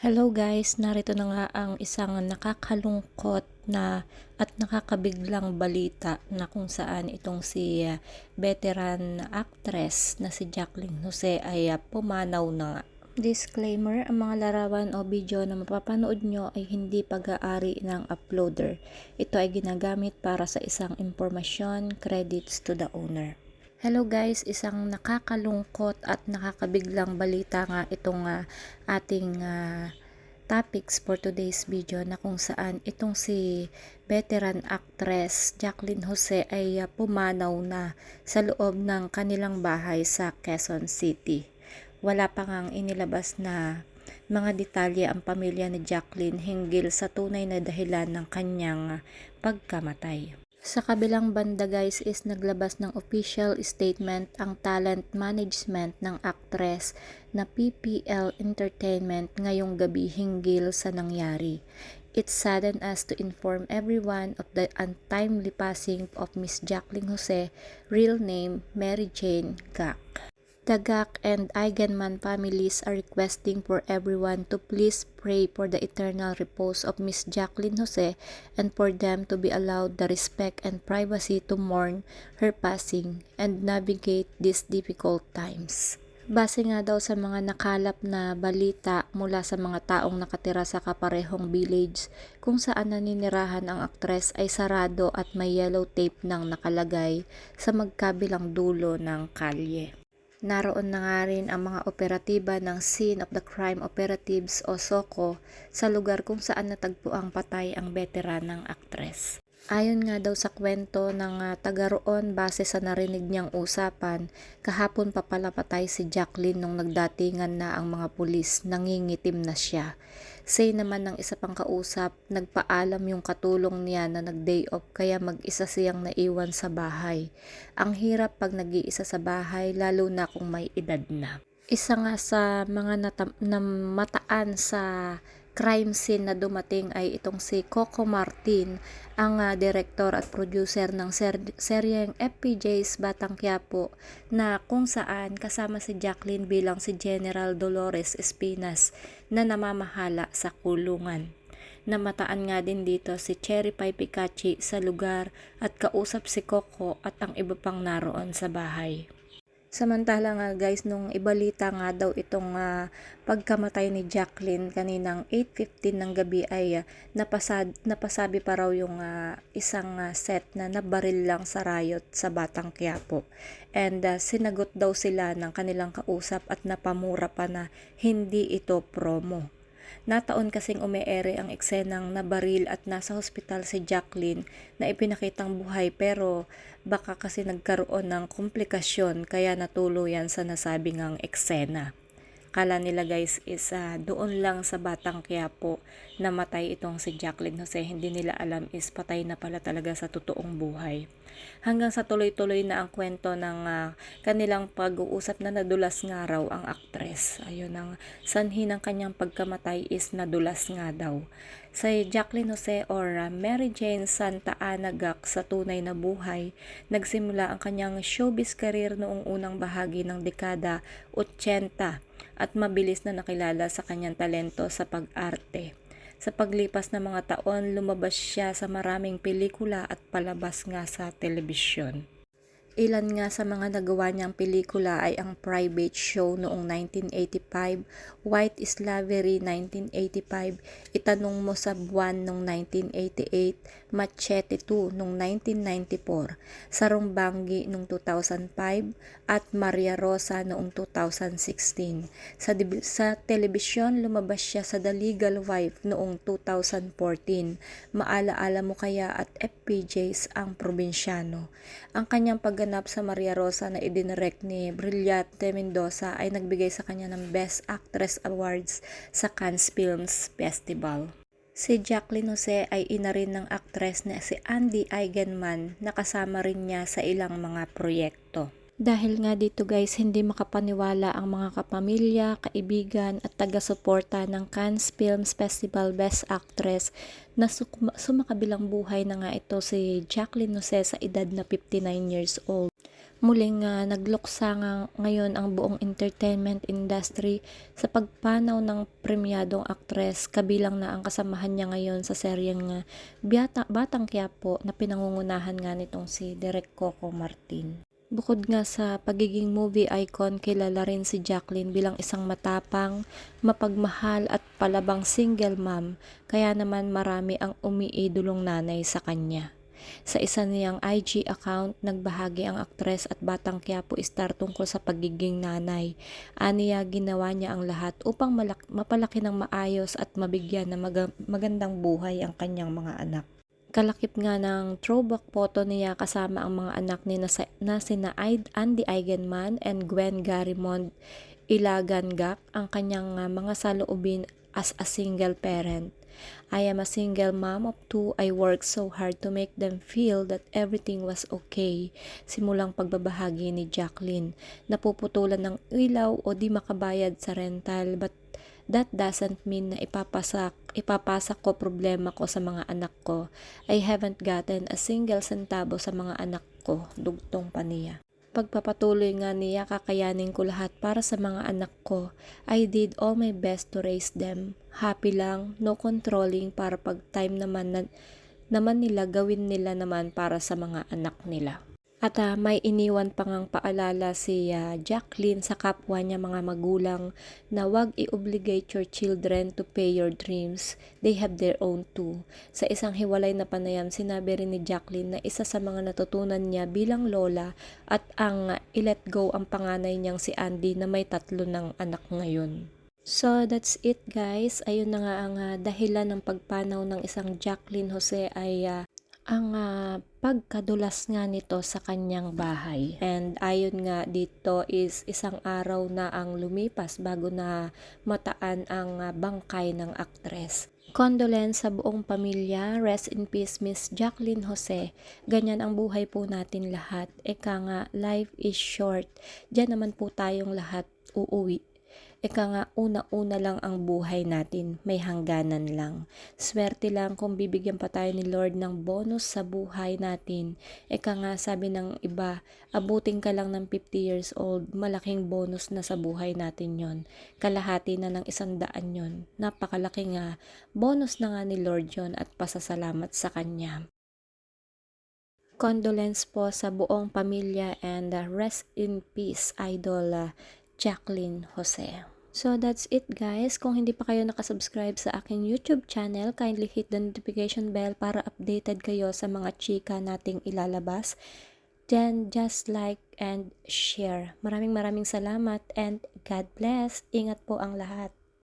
Hello guys, narito na nga ang isang nakakalungkot na at nakakabiglang balita na kung saan itong si veteran actress na si Jacqueline Jose ay pumanaw na nga. Disclaimer, ang mga larawan o video na mapapanood nyo ay hindi pag-aari ng uploader. Ito ay ginagamit para sa isang impormasyon, credits to the owner. Hello guys, isang nakakalungkot at nakakabiglang balita nga itong ating topics for today's video, na kung saan itong si veteran actress Jacqueline Jose ay pumanaw na sa loob ng kanilang bahay sa Quezon City. Wala pa ngang inilabas na mga detalye ang pamilya ni Jacqueline hinggil sa tunay na dahilan ng kanyang pagkamatay. Sa kabilang banda guys is naglabas ng official statement ang talent management ng actress na PPL Entertainment ngayong gabi hinggil sa nangyari. It saddened us to inform everyone of the untimely passing of Miss Jacqueline Jose, real name Mary Jane Gak. The Gak and Eigenman families are requesting for everyone to please pray for the eternal repose of Miss Jacqueline Jose and for them to be allowed the respect and privacy to mourn her passing and navigate these difficult times. Base nga daw sa mga nakalap na balita mula sa mga taong nakatira sa kaparehong village kung saan naninirahan ang aktres ay sarado at may yellow tape nang nakalagay sa magkabilang dulo ng kalye. Naroon na nga rin ang mga operatiba ng Scene of the Crime Operatives o SOCO sa lugar kung saan natagpuang patay ang veteranang aktres. Ayon nga daw sa kwento ng taga roon, base sa narinig niyang usapan, kahapon pa pala patay si Jacqueline nung nagdatingan na ang mga pulis, nangingitim na siya. Say naman ng isa pang kausap, nagpaalam yung katulong niya na nag-day off kaya mag-isa siyang naiwan sa bahay. Ang hirap pag nag-iisa sa bahay, lalo na kung may edad na. Isa nga sa mga namataan sa crime scene na dumating ay itong si Coco Martin, ang director at producer ng seryeng FPJ's Batang Quiapo, na kung saan kasama si Jacqueline bilang si General Dolores Espinas na namamahala sa kulungan. Namataan nga din dito si Cherry Pie Picachi sa lugar at kausap si Coco at ang iba pang naroon sa bahay. Samantala nga guys, nung ibalita nga daw itong pagkamatay ni Jacqueline kaninang 8:15 ng gabi ay napasabi pa raw yung isang set na nabaril lang sa riot sa Batang Quiapo. And sinagot daw sila ng kanilang kausap at napamura pa na hindi ito promo. Nataon kasing umeere ang eksenang nabaril at nasa hospital si Jacqueline na ipinakitang buhay, pero baka kasi nagkaroon ng komplikasyon kaya natuluyan sa nasabing eksena. Kala nila guys is doon lang sa Batang Quiapo namatay itong si Jacqueline Jose. Hindi nila alam is patay na pala talaga sa totoong buhay. Hanggang sa tuloy-tuloy na ang kwento ng kanilang pag-uusap na nadulas nga raw ang aktres. Ayun, ang sanhi ng kanyang pagkamatay is nadulas nga daw. Sa Jacqueline Jose or Mary Jane Santa Ana Gak sa tunay na buhay, nagsimula ang kanyang showbiz career noong unang bahagi ng dekada 80 at mabilis na nakilala sa kanyang talento sa pag-arte. Sa paglipas ng mga taon, lumabas siya sa maraming pelikula at palabas nga sa telebisyon. Ilan nga sa mga nagawa niyang pelikula ay ang Private Show noong 1985, White Slavery 1985, Itanong Mo sa Buwan noong 1988, Machete 2 noong 1994, Sarong Banggi noong 2005, at Maria Rosa noong 2016. Sa telebisyon, lumabas siya sa The Legal Wife noong 2014, Maalaala Mo Kaya at FPJ's Ang Probinsyano. Ang kanyang pagganap sa Maria Rosa na idinirect ni Brillante Mendoza ay nagbigay sa kanya ng Best Actress Awards sa Cannes Films Festival. Si Jacqueline Jose ay ina rin ng aktres na si Andy Eigenman na kasama rin niya sa ilang mga proyekto. Dahil nga dito guys, hindi makapaniwala ang mga kapamilya, kaibigan at taga-suporta ng Cannes Films Festival Best Actress na sumakabilang buhay na nga ito si Jacqueline Jose sa edad na 59 years old. Muling nagluksa nga ngayon ang buong entertainment industry sa pagpanaw ng premyadong aktres, kabilang na ang kasamahan niya ngayon sa seryeng Batang Quiapo na pinangungunahan nga nitong si Direk Coco Martin. Bukod nga sa pagiging movie icon, kilala rin si Jacqueline bilang isang matapang, mapagmahal at palabang single mom, kaya naman marami ang umiidolong nanay sa kanya. Sa isa niyang IG account, nagbahagi ang aktres at Batang Quiapo star tungkol sa pagiging nanay. Aniya, ginawa niya ang lahat upang mapalaki ng maayos at mabigyan ng magandang buhay ang kanyang mga anak. Kalakip nga ng throwback photo niya kasama ang mga anak ni na sina Andy Eigenman and Gwen Garimond Ilagangak, ang kanyang mga saloobin as a single parent. I am a single mom of two. I worked so hard to make them feel that everything was okay. Simulang pagbabahagi ni Jacqueline. Napuputulan ng ilaw o di makabayad sa rental, but that doesn't mean na ipapasa ko problema ko sa mga anak ko. I haven't gotten a single centavo sa mga anak ko, dugtong pa niya. Pagpapatuloy nga niya, kakayanin ko lahat para sa mga anak ko. I did all my best to raise them. Happy lang, no controlling, para pag time naman nila, gawin nila naman para sa mga anak nila. At may iniwan pa ngang paalala si Jacqueline sa kapwa niya mga magulang na wag i-obligate your children to pay your dreams. They have their own too. Sa isang hiwalay na panayam, sinabi rin ni Jacqueline na isa sa mga natutunan niya bilang lola at ang i-let go ang panganay niyang si Andy na may 3 ng anak ngayon. So that's it guys. Ayun na nga ang dahilan ng pagpanaw ng isang Jacqueline Jose ay ang pagkadulas nga nito sa kanyang bahay. And ayon nga dito is isang araw na ang lumipas bago na mataan ang bangkay ng aktres. Condolence sa buong pamilya. Rest in peace, Miss Jacqueline Jose. Ganyan ang buhay po natin lahat. Eka nga, life is short. Diyan naman po tayong lahat uuwi. Eka nga, una-una lang ang buhay natin, may hangganan lang. Swerte lang kung bibigyan pa tayo ni Lord ng bonus sa buhay natin. Eka nga, sabi ng iba, abutin ka lang ng 50 years old, malaking bonus na sa buhay natin yon. Kalahati na ng 100 yon. Napakalaki nga, bonus na nga ni Lord yon at pasasalamat sa Kanya. Condolence po sa buong pamilya and rest in peace, Idol Jacqueline Jose. So that's it guys. Kung hindi pa kayo nakasubscribe sa aking YouTube channel, kindly hit the notification bell para updated kayo sa mga chika nating ilalabas. Then just like and share. Maraming salamat and God bless. Ingat po ang lahat.